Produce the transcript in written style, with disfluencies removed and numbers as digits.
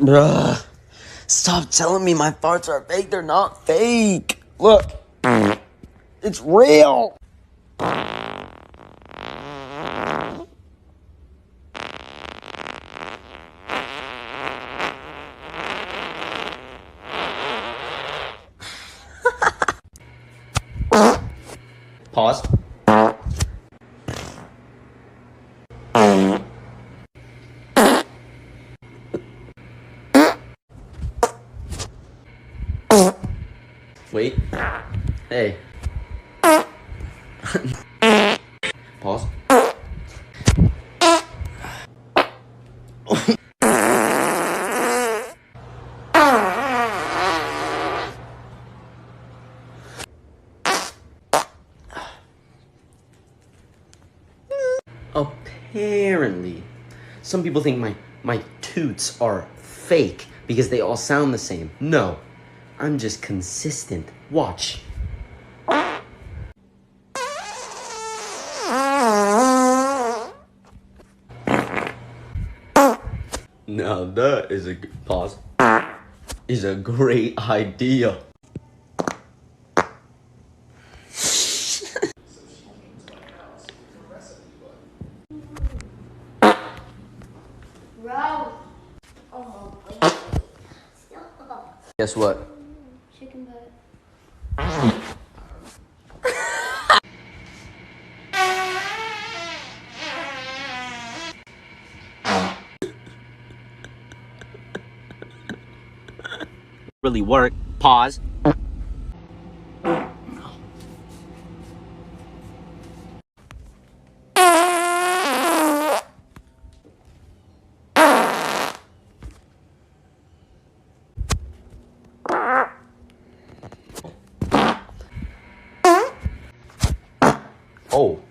Bruh. Stop telling me my farts are fake. They're not fake. Look. It's real. Pause. Wait. Hey. Pause. Apparently, some people think my toots are fake because they all sound the same. No, I'm just consistent. Watch. Now that is a pause. Is a great idea. Bro. Oh, wait. Stop. Guess what? Chicken butt. Really work. Pause. Oh.